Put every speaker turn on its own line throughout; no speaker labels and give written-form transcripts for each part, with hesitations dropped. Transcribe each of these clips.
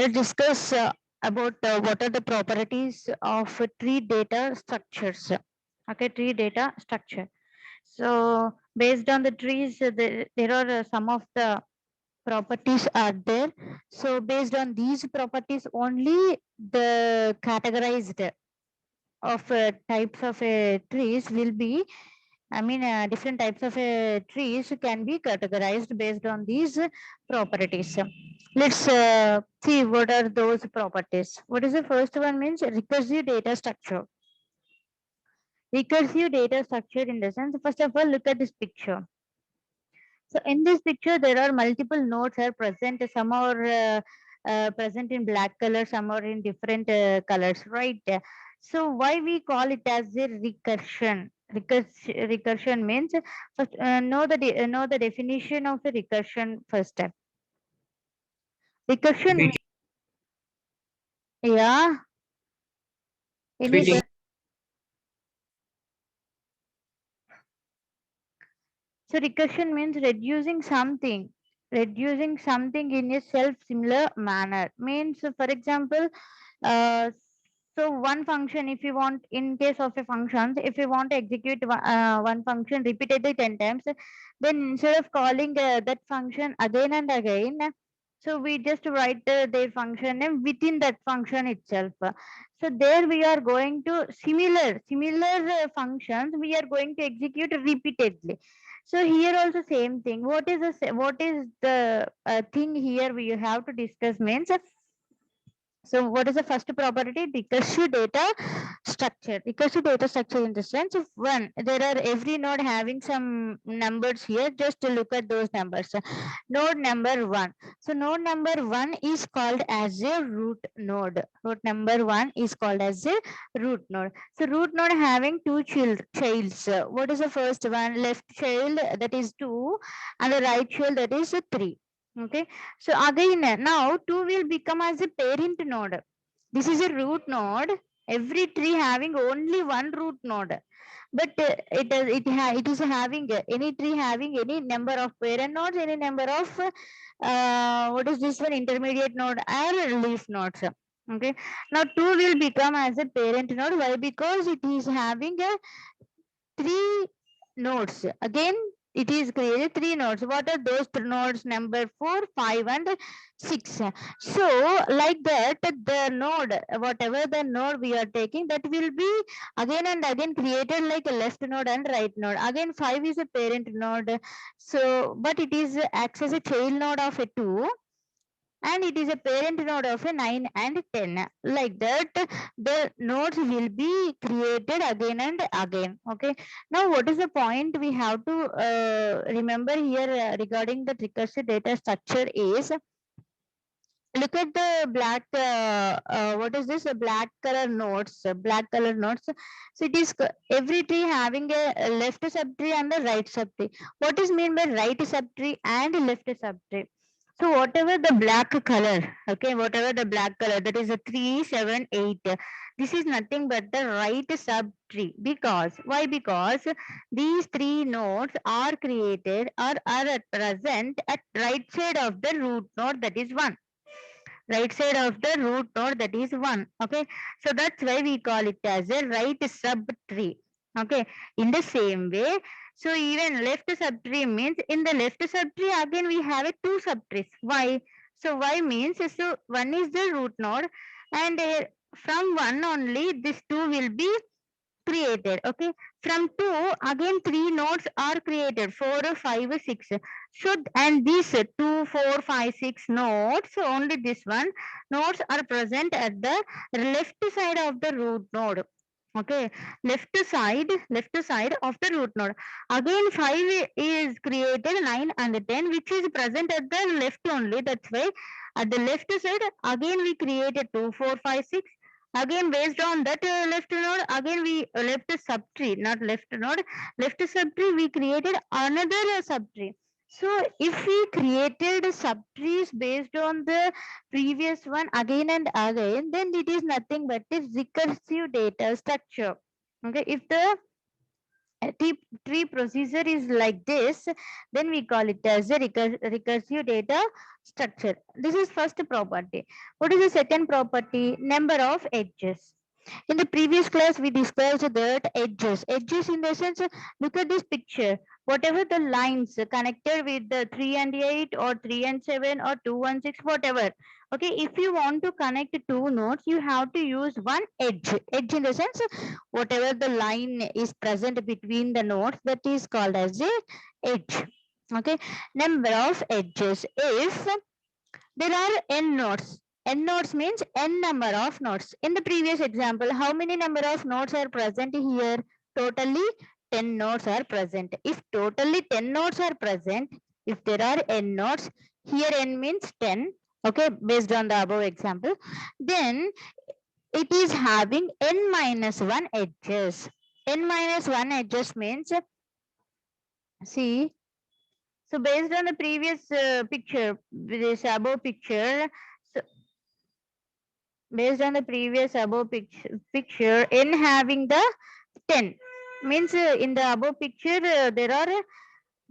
Let's discuss about what are the properties of tree data structures. Okay, tree data structure. So, based on the trees, there are some of the properties are there. So, based on these properties, only the categorized of types of trees will be, different types of trees can be categorized based on these properties. Let's see what are those properties. What is the first one? Means recursive data structure. Recursive data structure in the sense, first of all, look at this picture. So in this picture, there are multiple nodes are present. Some are present in black color, some are in different colors, right? So why we call it as a recursion? Recursion means first know the definition of the recursion first. Recursion,
Repeating.
yeah. Any
Repeating.
So recursion means reducing something in a self-similar manner. Means, for example, uh, so one function, if you want, in case of a function, if you want to execute one function repeatedly 10 times, then instead of calling that function again and again, so we just write their function name within that function itself. So there we are going to similar functions we are going to execute repeatedly. So here also same thing. What is the thing here we have to discuss means, so what is the first property? Recursive data structure. Recursive data structure in the sense of one, there are every node having some numbers here. Just to look at those numbers. Node number one. So node number one is called as a root node. Node number one is called as a root node. So root node having two childs. What is the first one? Left child, that is two, and the right child, that is three. Okay. So again, now 2 will become as a parent node. This is a root node. Every tree having only one root node. But it is having any tree having any number of parent nodes, any number of what is this one, intermediate node or leaf nodes. Okay. Now 2 will become as a parent node. Why? Because it is having a three nodes. Again, it is created three nodes. What are those nodes? Number 4, 5, and 6. So, like that, the node, whatever the node we are taking, that will be again and again created like a left node and right node. Again, 5 is a parent node. So, but it is acts as a child node of a 2, and it is a parent node of a 9 and 10. Like that, the nodes will be created again and again. Okay. Now, what is the point we have to remember here regarding the recursive data structure is, look at the black, what is this? Black color nodes, black color nodes. So it is every tree having a left subtree and a right subtree. What is mean by right subtree and left subtree? So whatever the black color, okay, whatever the black color, that is a 3, 7, 8. This is nothing but the right subtree. Because why? Because these three nodes are created or are at present at right side of the root node, that is 1. Right side of the root node, that is 1. Okay. So that's why we call it as a right subtree. Okay. In the same way, so even left subtree means, in the left subtree again we have a two subtrees. Why? So why means, so one is the root node, and from one only this two will be created. Okay. From 2 again 3 nodes are created, 4, 5, 6. So and these 2, 4, 5, 6 nodes, only this one nodes are present at the left side of the root node. Okay. Left side of the root node. Again 5 is created, 9 and 10, which is present at the left only. That's why at the left side again we created 2, 4, 5, 6. Again, based on that left node, again we left subtree, not left node, left subtree, we created another subtree. So if we created subtrees based on the previous one again and again, then it is nothing but a recursive data structure. Okay, if the tree procedure is like this, then we call it as a recursive data structure. This is first property. What is the second property? Number of edges. In the previous class, we discussed that edges in the sense, look at this picture. Whatever the lines connected with the 3 and 8 or 3 and 7 or 2 and 6, whatever. Okay, if you want to connect two nodes, you have to use one edge. Edge in the sense, whatever the line is present between the nodes, that is called as a edge. Okay, number of edges. If there are n nodes, n nodes means n number of nodes. In the previous example, how many number of nodes are present here? Totally 10 nodes are present. If totally 10 nodes are present, if there are n nodes, here n means 10, okay, based on the above example, then it is having n minus 1 edges. N minus 1 edges means, see, so based on the previous picture, this above picture, so based on the previous above picture, n having the 10 means, in the above picture, there are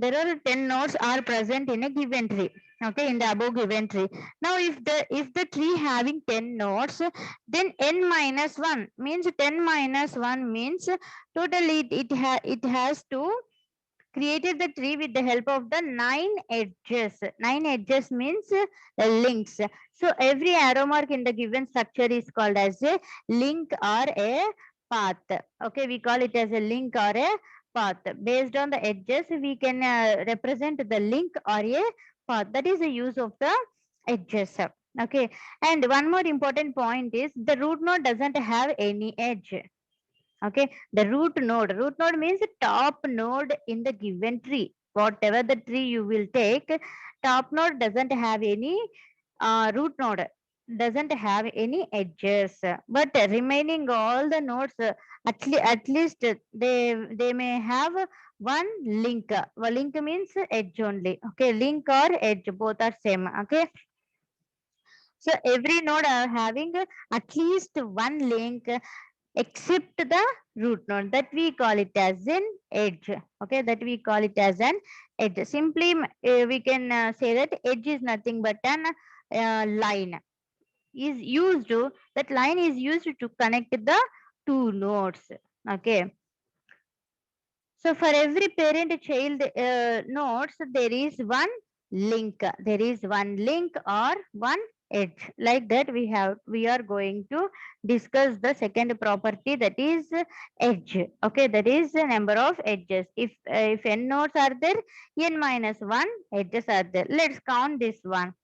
10 nodes are present in a given tree. Okay, in the above given tree. Now if the tree having 10 nodes, then n minus 1 means, 10 minus 1 means totally it has to created the tree with the help of the 9 edges. 9 edges means links. So every arrow mark in the given structure is called as a link or a path. Okay, we call it as a link or a path. Based on the edges, we can represent the link or a path. That is the use of the edges. Okay, and one more important point is the root node doesn't have any edge. Okay, the root node means the top node in the given tree. Whatever the tree you will take, top node doesn't have any root node doesn't have any edges, but remaining all the nodes, at least they may have one link. Well, link means edge only. Okay, link or edge, both are same. Okay, so every node are having at least one link, except the root node, that we call it as an edge. Okay, that we call it as an edge. Simply we can say that edge is nothing but an line is used to, that line is used to connect the two nodes. Okay, so for every parent child nodes, there is one link. There is one link or one edge. Like that, we are going to discuss the second property, that is edge. Okay, that is the number of edges. If n nodes are there, n minus one edges are there. Let's count this one.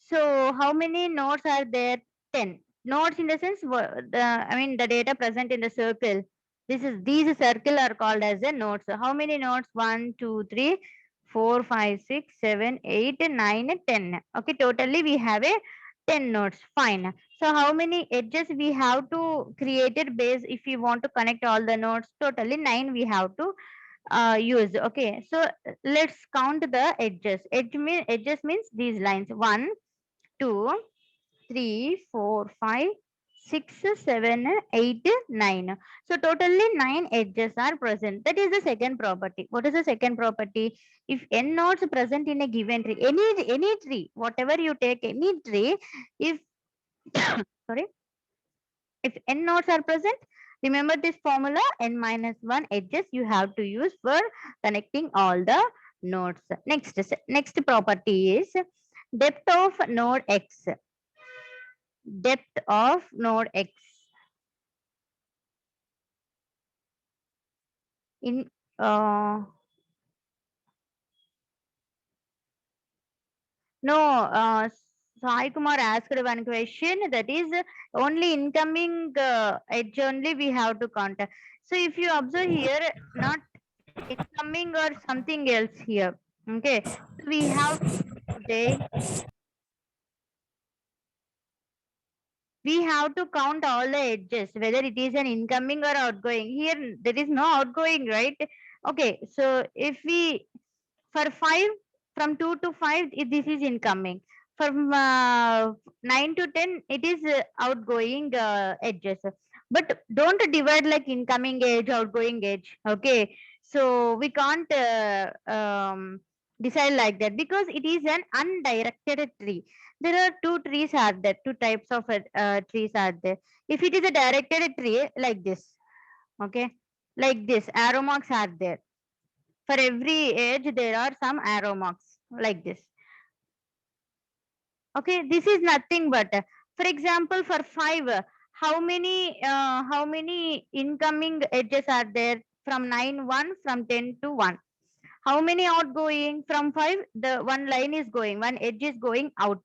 So how many nodes are there? 10. Nodes in the sense, I mean the data present in the circle. These circle are called as a nodes. So how many nodes? 1, 2, 3, 4, 5, 6, 7, 8, 9, 10. Okay, totally we have a 10 nodes. Fine. So how many edges we have to create it base if we want to connect all the nodes? Totally 9 we have to use. Okay, so let's count the edges. Edges means these lines. 1, 2, 3, 4, 5, 6, 7, 8, 9. So totally 9 edges are present. That is the second property. What is the second property? If n nodes present in a given tree, any tree, whatever you take, any tree, if sorry, if n nodes are present, remember this formula, n minus 1 edges you have to use for connecting all the nodes. Next property is depth of node x. Depth of node x. In no, Sai Kumar asked one question, that is only incoming edge only we have to count. So if you observe here, not incoming or something else here. Okay, so we have today, we have to count all the edges, whether it is an incoming or outgoing. Here there is no outgoing, right? Okay, so if we, for 5, from 2 to 5, this is incoming. From 9 to 10, it is outgoing edges. But don't divide like incoming edge, outgoing edge. Okay, So we can't decide like that because it is an undirected tree. There are two trees are there, two types of trees are there. If it is a directed tree like this, okay, like this, arrow marks are there. For every edge, there are some arrow marks like this. Okay, this is nothing but, for example, for 5, how many incoming edges are there? From 9 1, from 10 to 1. How many outgoing? From 5, the one line is going, one edge is going out.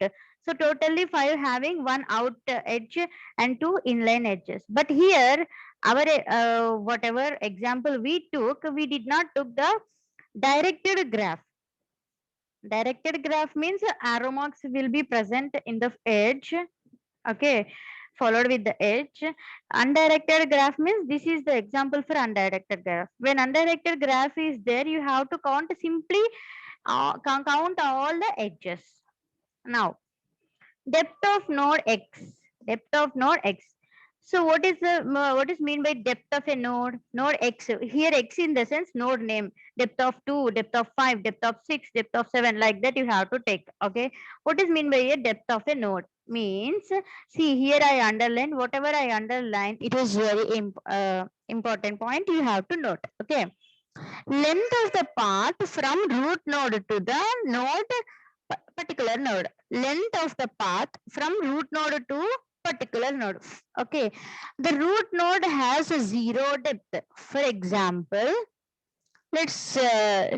So totally 5 having one out edge and two inline edges. But here, our whatever example we took, we did not took the directed graph. Directed graph means arrow marks will be present in the edge, okay, followed with the edge. Undirected graph means this is the example for undirected graph. When undirected graph is there, you have to count simply count all the edges. Now, depth of node x, depth of node x. So what is the what is mean by depth of a node? Node x, here x in the sense node name. Depth of 2, depth of 5, depth of 6, depth of 7, like that you have to take. Okay, what is mean by a depth of a node? Means, see here I underline, whatever I underline, it is very important point you have to note. Okay, length of the path from root node to the node, particular node. Length of the path from root node to particular node. Okay, the root node has a 0 depth. For example, let's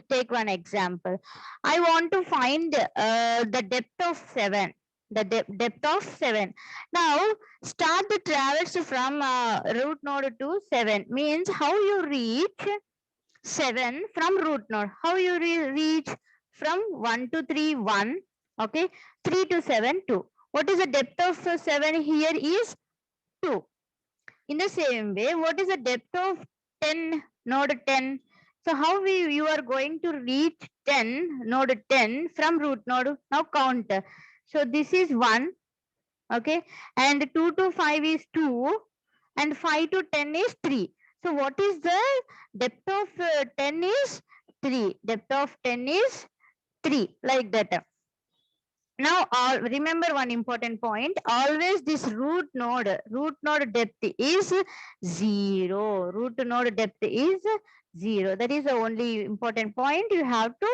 take one example. I want to find the depth of 7. The depth of 7. Now, start the travels from root node to 7. Means how you reach 7 from root node. How you reach from 1 to 3, 1. Okay, 3 to 7, 2. What is the depth of 7 here is 2. In the same way, what is the depth of 10, node 10? So how you are going to reach 10, node 10 from root node? Now count. So this is 1, okay, and 2 to 5 is 2, and 5 to 10 is 3. So what is the depth of 10 is 3. Depth of 10 is 3, like that. Now, remember one important point. Always this root node depth is 0. Root node depth is 0. That is the only important point you have to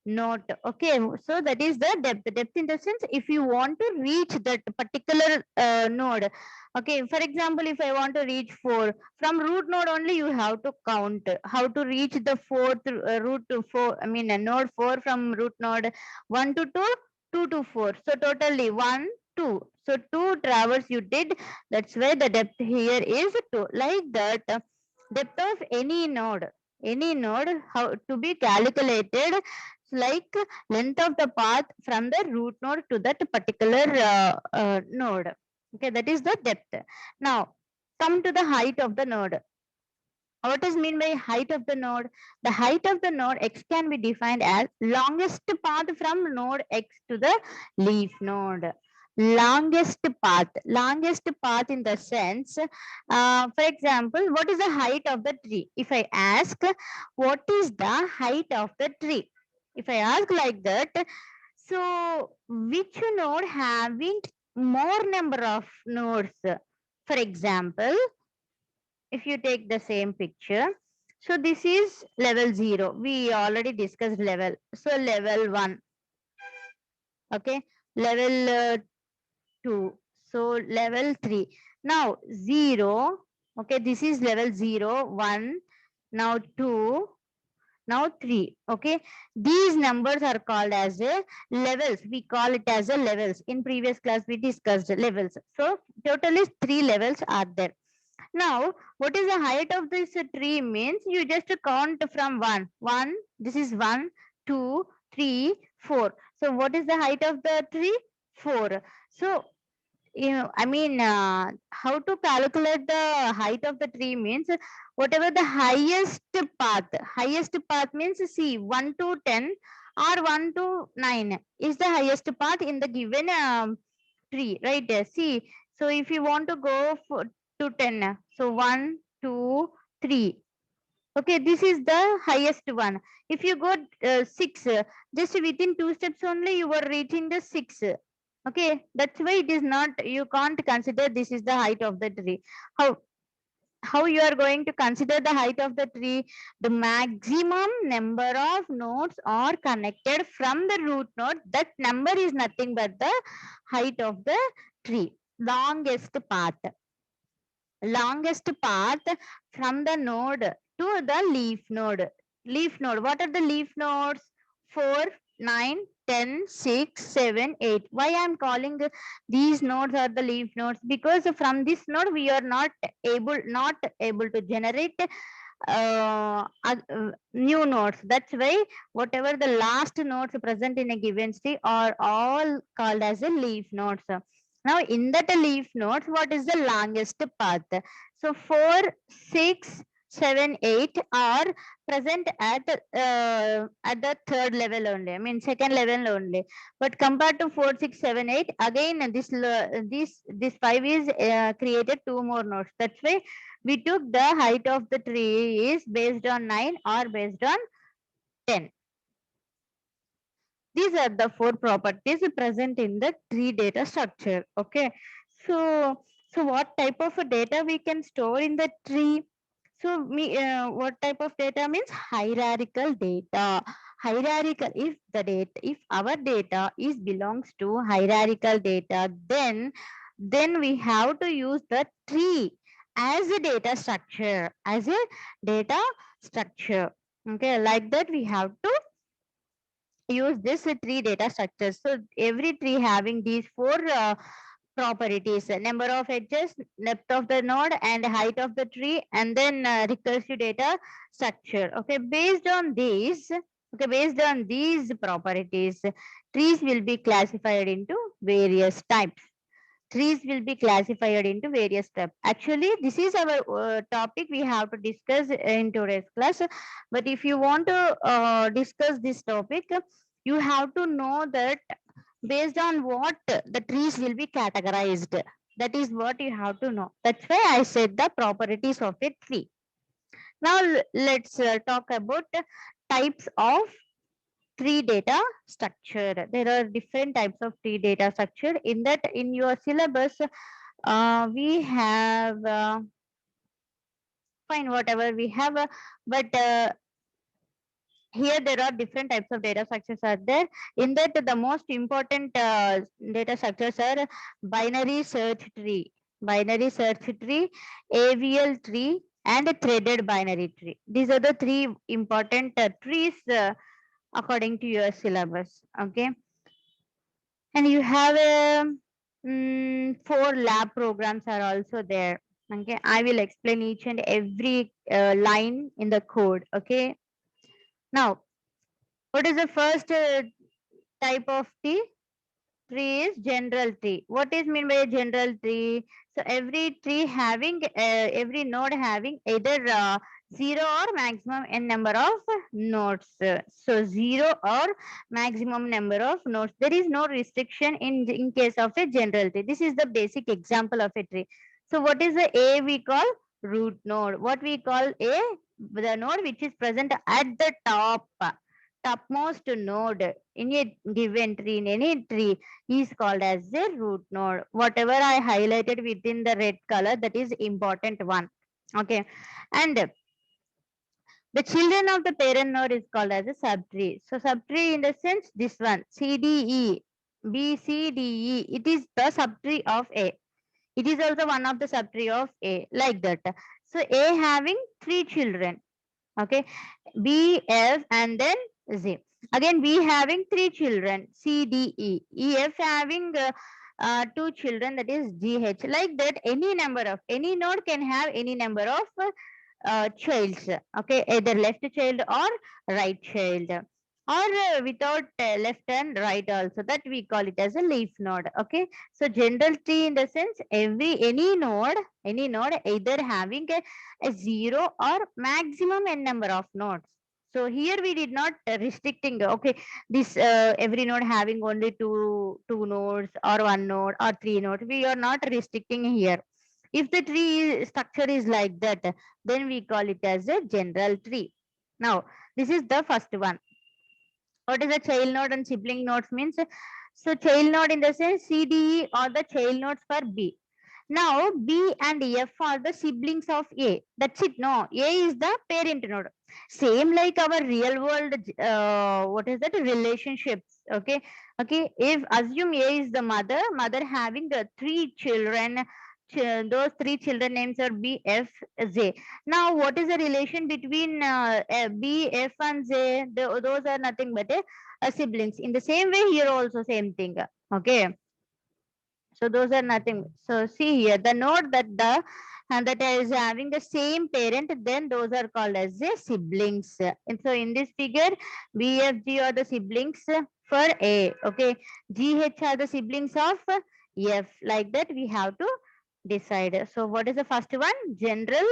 note. Okay, so that is the depth. Depth in the sense, if you want to reach that particular node. Okay, for example, if I want to reach 4, from root node only you have to count. How to reach the fourth root to 4, I mean node 4 from root node 1 to 2, 2 to 4. So totally 1, 2. So 2 travels you did. That's why the depth here is 2. Like that, depth of any node how to be calculated, like length of the path from the root node to that particular node. Okay, that is the depth. Now, come to the height of the node. What is mean by height of the node? The height of the node x can be defined as longest path from node x to the leaf node. Longest path in the sense, for example, what is the height of the tree? If I ask, what is the height of the tree? If I ask like that, so which node having more number of nodes? For example, if you take the same picture, so this is level 0. We already discussed level. So level 1. Okay. Level 2. So level 3. Now 0. Okay. This is level 0, 1. Now 2. Now 3. Okay. These numbers are called as levels. We call it as levels. In previous class, we discussed levels. So totally 3 levels are there. Now, what is the height of this tree means? You just count from 1. 1, this is 1, 2, 3, 4. So, what is the height of the tree? 4. So, I mean, how to calculate the height of the tree means whatever the highest path means, see, 1 to 10 or 1 to 9 is the highest path in the given tree, right? See, so if you want to go to 10, so 1, 2, 3. Okay, this is the highest one. If you go 6, just within 2 steps only you are reaching the 6. Okay, that's why it is not, you can't consider this is the height of the tree. How you are going to consider the height of the tree? The maximum number of nodes are connected from the root node. That number is nothing but the height of the tree. Longest path from the node to the leaf node. What are the leaf nodes? 4, 9, 10, 6, 7, 8. Why I am calling these nodes are the leaf nodes? Because from this node we are not able to generate new nodes. That's why whatever the last nodes present in a given tree are all called as a leaf nodes. Now in that leaf nodes, what is the longest path? So 4, 6, 7, 8 are present at the third level only. I mean second level only. But compared to 4, 6, 7, 8, again this 5 is created 2 more nodes. That's why we took the height of the tree is based on 9 or based on 10. These are the 4 properties present in the tree data structure. Okay. So what type of a data we can store in the tree? What type of data means hierarchical data. Hierarchical, if our data is belongs to hierarchical data, then we have to use the tree as a data structure, Okay, like that we have to use this tree data structures. So every tree having these 4 properties: number of edges, depth of the node, and height of the tree, and then recursive data structure. Based on these properties, trees will be classified into various types. Actually, this is our topic we have to discuss in today's class. But if you want to discuss this topic, you have to know that based on what the trees will be categorized. That is what you have to know. That's why I said the properties of a tree. Now let's talk about types of tree data structure. There are different types of tree data structure. In your syllabus, we have fine whatever we have, but here there are different types of data structures are there. In that, the most important data structures are binary search tree, AVL tree, and a threaded binary tree. These are the 3 important trees according to your syllabus. Okay, and you have 4 lab programs are also there. Okay, I will explain each and every line in the code. Okay, now what is the first type of tree is general tree. What is mean by a general tree? So every node having either 0 or maximum n number of nodes. So 0 or maximum number of nodes. There is no restriction in case of a general tree. This is the basic example of a tree. So what is the A we call root node? What we call the node which is present at the topmost node in a given tree, in any tree, is called as the root node. Whatever I highlighted within the red color, that is important one. Okay, and the children of the parent node is called as a subtree. So subtree in the sense this one, CDE, BCDE, it is the subtree of A. It is also one of the subtree of A, like that. So A having 3 children. Okay, B, F, and then Z. Again, B having 3 children, C, D, E. F having 2 children, that is G, H. Like that, any node can have any number of childs. Okay, either left child or right child, or without left and right also. That we call it as a leaf node. Okay, so general tree in the sense any node either having a 0 or maximum n number of nodes. So here we did not restricting. Okay, this every node having only two nodes or 1 node or 3 nodes. We are not restricting here. If the tree structure is like that, then we call it as a general tree. Now, this is the first one. What is a child node and sibling nodes means? So child node in the sense CDE are the child nodes for B. Now B and F are the siblings of A. That's it. No, A is the parent node. Same like our real world. What is that? Relationships. Okay. Okay. If assume A is the mother, mother having three children. Those three children names are B, F, Z. Now, what is the relation between B, F, and Z? Those are nothing but siblings. In the same way, here also same thing. Okay. So those are nothing. So see here, the node that that is having the same parent, then those are called as the siblings. And so in this figure, B, F, G are the siblings for A. Okay. G, H are the siblings of F. Like that, we have to decide. So what is the first one? General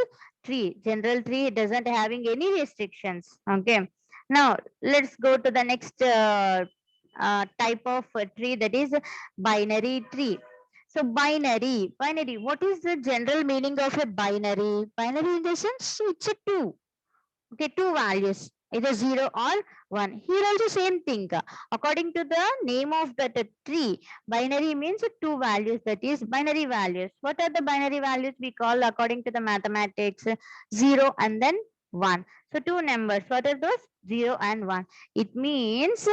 tree. General tree doesn't having any restrictions. Okay. Now let's go to the next type of tree, that is binary tree. So binary, what is the general meaning of a binary? Binary in the sense it's a two. Okay, two values, either 0 or 1. Here also same thing. According to the name of that tree, binary means two values, that is binary values. What are the binary values we call according to the mathematics? 0 and then 1. So two numbers. What are those? 0 and 1. It means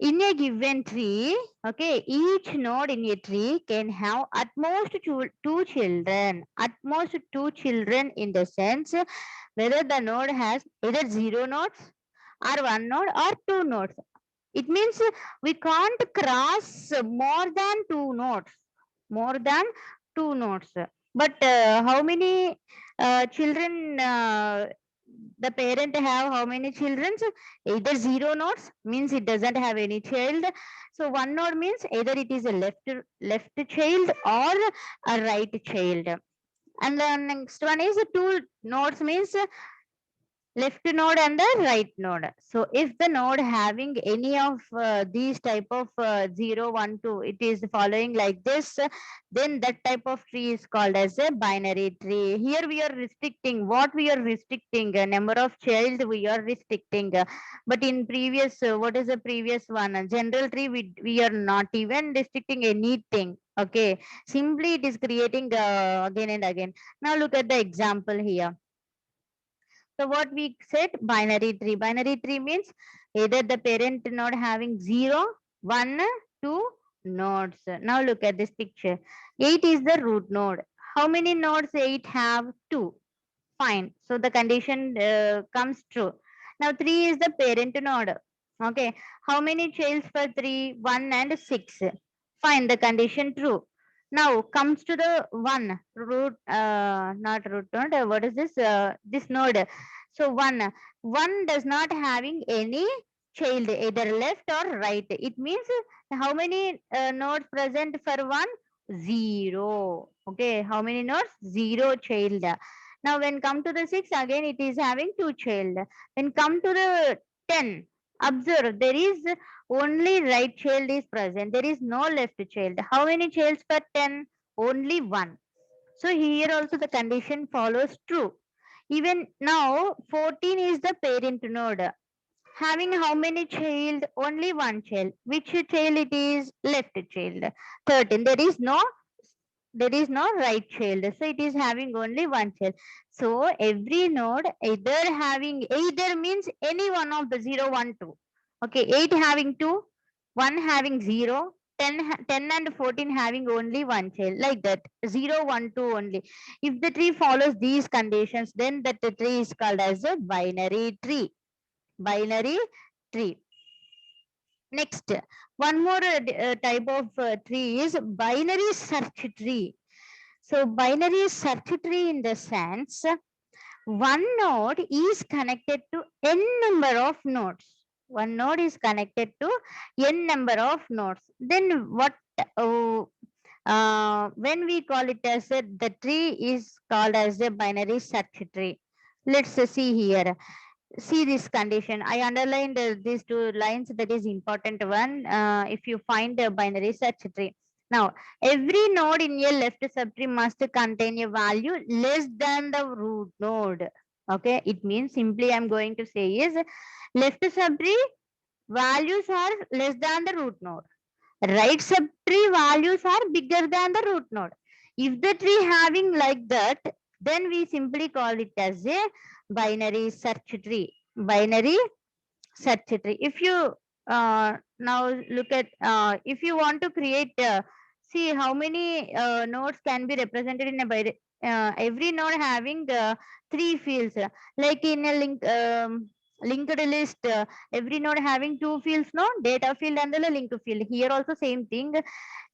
in a given tree, okay, each node in a tree can have at most two children. At most two children in the sense whether the node has either 0 nodes or 1 node or 2 nodes. It means we can't cross more than 2 nodes. More than 2 nodes. But how many children the parent have, how many children? Either 0 nodes means it doesn't have any child. So 1 node means either it is a left child or a right child. And the next one is 2 nodes means left node and the right node. So if the node having any of these type of 0, 1, 2, it is following like this, then that type of tree is called as a binary tree. Here we are restricting, what we are restricting, number of child we are restricting. But in previous, what is the previous one? General tree, we are not even restricting anything. Okay, simply it is creating again and again. Now look at the example here. So what we said, binary tree. Binary tree means either the parent node having 0, 1, 2 nodes. Now look at this picture. 8 is the root node. How many nodes 8 have? 2. Fine. So the condition comes true. Now 3 is the parent node. Okay. How many childs for 3? 1 and 6. Fine. The condition true. Now comes to the 1 root, not root node. What is this? This node. So 1 does not having any child, either left or right. It means how many nodes present for 1? 0. Okay. How many nodes? 0 child. Now when come to the 6, again it is having 2 child. When come to the 10, observe there is only right child is present. There is no left child. How many childs per 10? Only 1. So here also the condition follows true. Even now 14 is the parent node. Having how many child? Only one child. Which child it is? Left child. 13. There is no right child, so it is having only one child. So every node either having, either means any one of the 0, 1, 2. Okay, 8 having 2, 1 having 0, 10 and 14 having only one child, like that. 0, 1, 2 only. If the tree follows these conditions, then that the tree is called as a binary tree. Binary tree. Next, one more type of tree is binary search tree. So binary search tree in the sense, one node is connected to n number of nodes. One node is connected to n number of nodes. Then what, when we call it as the tree is called as a binary search tree. Let's see here. See this condition. I underlined these two lines. That is important one. If you find a binary search tree. Now, every node in a left subtree must contain a value less than the root node. Okay, it means simply I'm going to say is left subtree values are less than the root node. Right subtree values are bigger than the root node. If the tree having like that, then we simply call it as a binary search tree. Binary search tree. If you now look at, if you want to create, see how many nodes can be represented in a binary. Every node having three fields, like in a linked list, every node having two fields, no, data field and the link field. Here also same thing.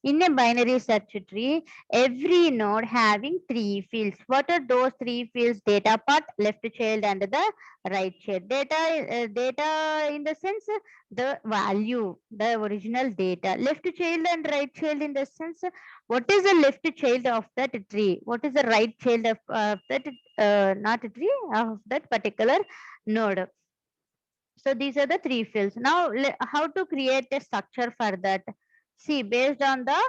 In a binary search tree, every node having three fields. What are those three fields? Data part, left child, and the right child. Data in the sense the value, the original data. Left child and right child in the sense what is the left child of that tree? What is the right child of that not a tree of that particular node? So these are the three fields. Now, how to create a structure for that? See, based on the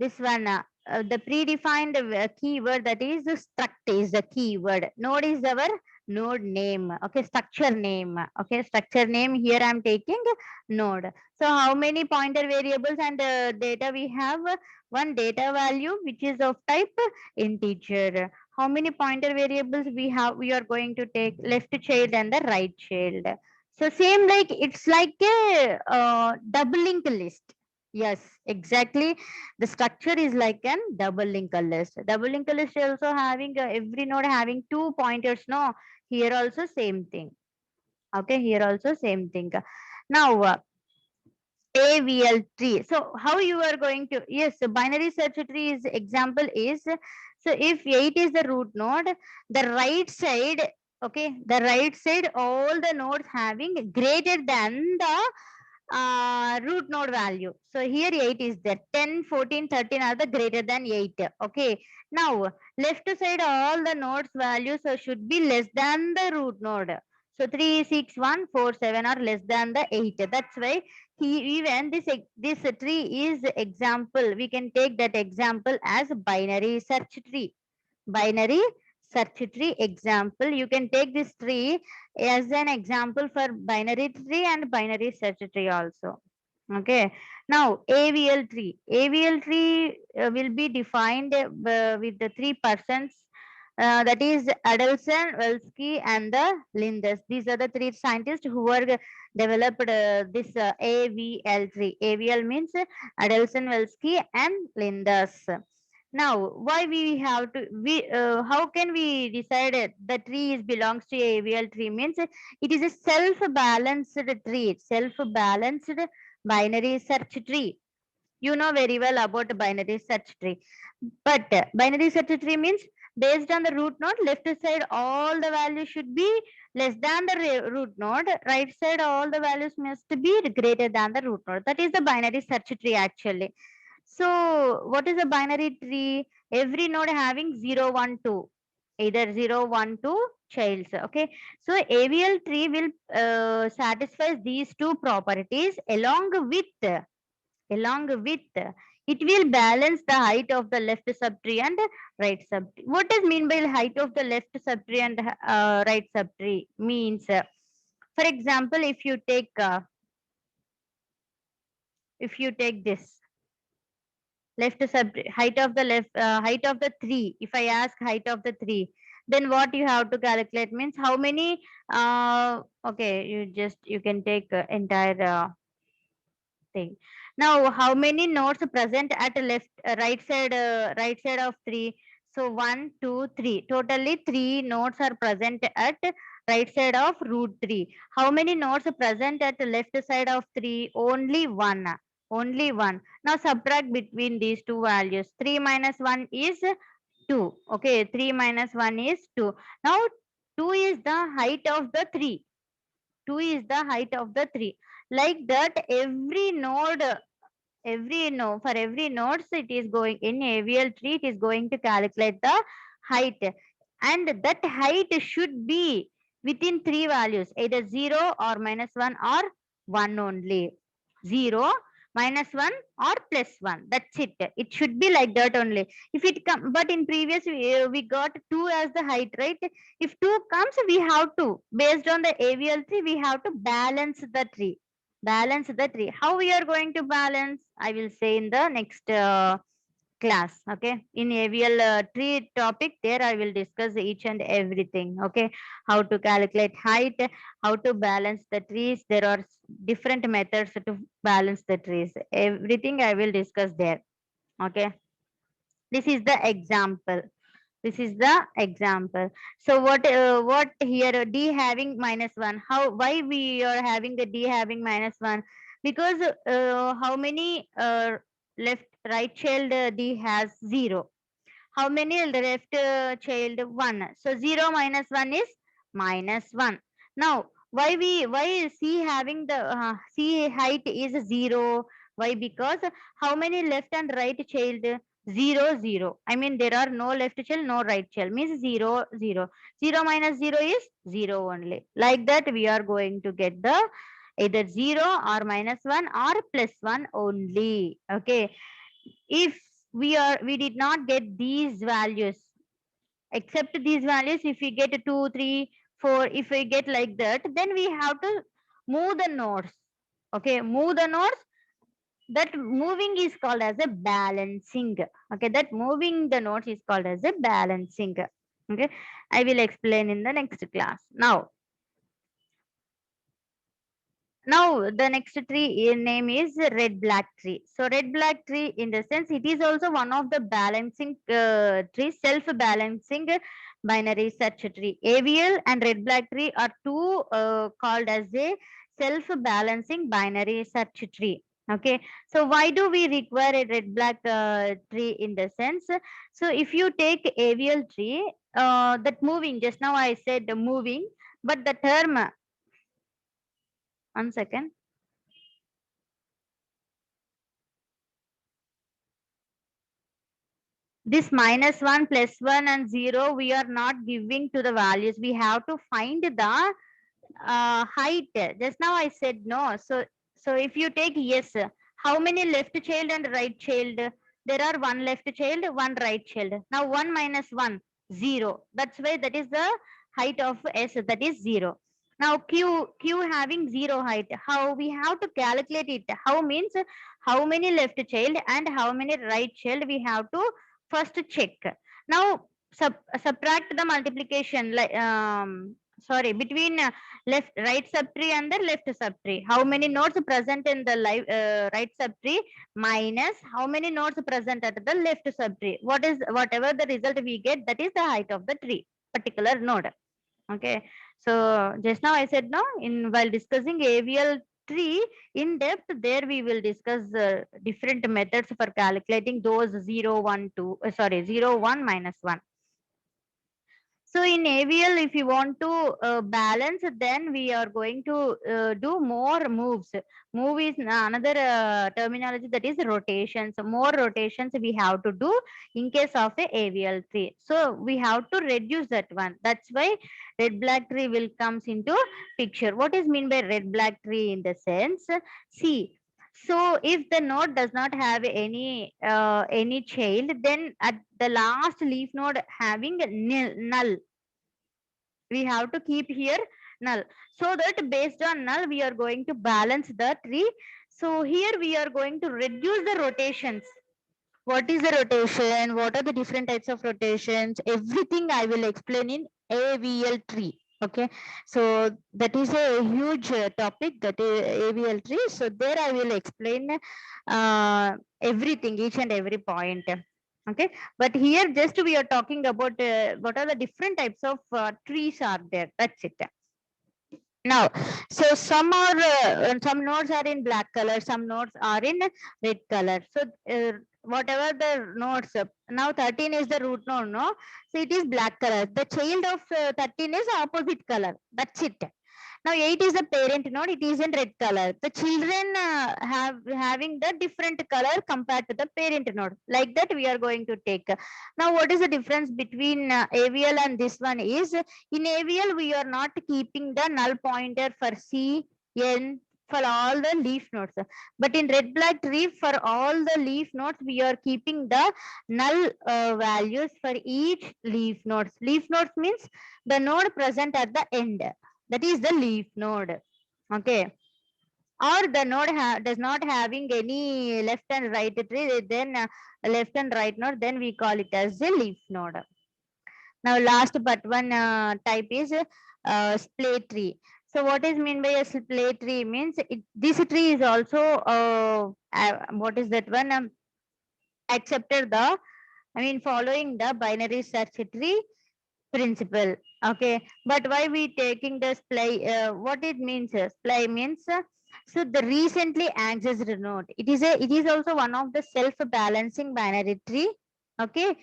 this one, the predefined keyword, that is the struct is the keyword. Node is our node name. Okay, structure name. Okay, structure name. Here I am taking node. So how many pointer variables and data we have? One data value which is of type integer. How many pointer variables we have? We are going to take left child and the right child. So same like it's like a double linked list. Yes, exactly. The structure is like an double linked list. Double linked list also having every node having two pointers. No, here also same thing. Okay, here also same thing. Now, AVL tree. So how you are going to, yes, so binary search tree is example is, so if 8 is the root node, the right side, okay, the right side, all the nodes having greater than the root node value. So here 8 is there. 10, 14, 13 are the greater than 8. Okay. Now, left side, all the nodes values should be less than the root node. So 3, 6, 1, 4, 7 are less than the 8. That's why even this tree is example. We can take that example as binary search tree. Binary search tree example. You can take this tree as an example for binary tree and binary search tree also. Okay. Now AVL tree. AVL tree will be defined with the three persons. That is Adelson, Velsky, and the Lindes. These are the three scientists who are developed this AVL tree. AVL means Adelson, Velsky, and Lindes. Now, why we have to we how can we decide the tree is belongs to a AVL tree? Means it is a self-balanced tree, self-balanced binary search tree. You know very well about binary search tree. But binary search tree means based on the root node, left side all the values should be less than the root node, right side all the values must be greater than the root node. That is the binary search tree actually. So what is a binary tree? Every node having 0, 1, 2, either 0, 1, 2 childs. Okay. So AVL tree will satisfy these two properties along with it will balance the height of the left subtree and right subtree. What does mean by height of the left subtree and right subtree? Means, for example, if you take this left subtree, height of the tree. If I ask height of the tree, then what you have to calculate means how many. Okay, you can take entire thing. Now, how many nodes present at right side of 3? So 1, 2, 3. Totally 3 nodes are present at right side of root 3. How many nodes present at left side of 3? Only 1. Only 1. Now subtract between these two values. 3 minus 1 is 2. Okay, 3 minus 1 is 2. Now 2 is the height of the 3. 2 is the height of the 3. Like that, for every nodes it is going in AVL tree, it is going to calculate the height, and that height should be within three values, either 0 or -1 or 1 only. 0, -1 or +1. That's it. It should be like that only. If it come, but in previous we got 2 as the height, right? If 2 comes, we have to, based on the AVL tree, we have to balance the tree. Balance the tree. How we are going to balance? I will say in the next class. Okay, in AVL tree topic, there I will discuss each and everything. Okay, how to calculate height, how to balance the trees. There are different methods to balance the trees. Everything I will discuss there. Okay, this is the example. This is the example. So what here, d having -1, how, why we are having the d having -1? Because how many left right child, d has 0. How many left child? 1. So 0 minus 1 is -1. Now why c having the c height is 0? Why? Because how many left and right child? 0 0. I mean, there are no left child, no right child, means 0 0. 0 minus 0 is 0 only. Like that we are going to get the either 0 or -1 or +1 only. Okay, if we did not get these values, except these values, if we get 2 3 4, if we get like that, then we have to move the nodes. Okay, move the nodes. That moving is called as a balancing. Okay, that moving the nodes is called as a balancing. Okay, I will explain in the next class. Now the next tree name is red black tree. So red black tree, in the sense, it is also one of the balancing tree, self balancing binary search tree. AVL and red black tree are two called as a self balancing binary search tree. Okay, so why do we require a red black tree? In the sense, so if you take AVL tree, that moving, just now I said moving, but the term, 1 second. This -1 +1 and 0, we are not giving to the values. We have to find the height. Just now I said no. So if you take yes, how many left child and right child? There are one left child, one right child. Now 1 minus 1, 0. That's why that is the height of S, that is 0. Now Q having 0 height. How we have to calculate it? How means how many left child and how many right child we have to first check. Now subtract the multiplication, like sorry, between left right subtree and the left subtree. How many nodes present in the right subtree minus how many nodes present at the left subtree. What is, whatever the result we get, that is the height of the tree, particular node. Okay, so just now I said no, in while discussing AVL tree in depth, there we will discuss different methods for calculating those 0 1 2 sorry 0 1 -1. So in AVL, if you want to balance, then we are going to do more moves. Move is another terminology, that is rotations. More rotations we have to do in case of a AVL tree. So we have to reduce that one. That's why red black tree will comes into picture. What is mean by red black tree? In the sense, see. So if the node does not have any child, then at the last leaf node having null, we have to keep here null, so that based on null we are going to balance the tree. So here we are going to reduce the rotations. What is the rotation, what are the different types of rotations, everything I will explain in AVL tree. Okay, so that is a huge topic, that is AVL tree. So there I will explain everything, each and every point. Okay, but here just we are talking about what are the different types of trees are there, that's it. Now, so some nodes are in black color, some nodes are in red color. So whatever the nodes, now 13 is the root node, no? So it is black color. The child of 13 is opposite color. That's it. Now 8 is the parent node, it is in red color. The children have having the different color compared to the parent node. Like that we are going to take. Now what is the difference between AVL and this one is, in AVL we are not keeping the null pointer for C, N, for all the leaf nodes. But in red black tree, for all the leaf nodes, we are keeping the null values for each leaf nodes. Leaf nodes means the node present at the end. That is the leaf node. Okay. Or the node does not having any left and right tree, then left and right node, then we call it as a leaf node. Now last but one type is splay tree. So what is mean by a splay tree means this tree is also what is that one accepted the following the binary search tree principle. Okay, but why we taking the splay? What it means? Splay means so the recently accessed node. It is also one of the self balancing binary tree. Okay,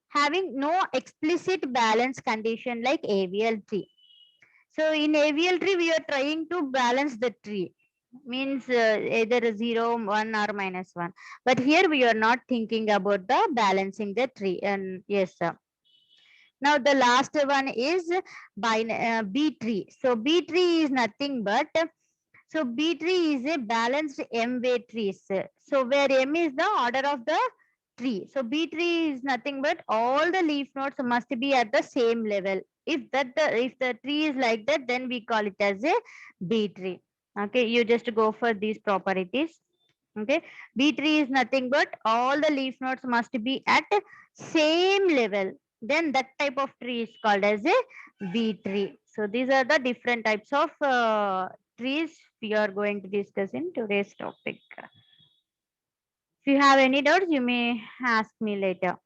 having no explicit balance condition like AVL tree. So in AVL tree, we are trying to balance the tree, means either 0, 1 or -1. But here we are not thinking about the balancing the tree. And yes, sir. Now the last one is B tree. So B tree is nothing but so B tree is a balanced M way trees. So where M is the order of the tree. So B tree is nothing but all the leaf nodes must be at the same level. If the tree is like that, then we call it as a B tree. Okay, you just go for these properties. Okay, B tree is nothing but all the leaf nodes must be at same level. Then that type of tree is called as a B tree. So these are the different types of trees we are going to discuss in today's topic. If you have any doubts, you may ask me later.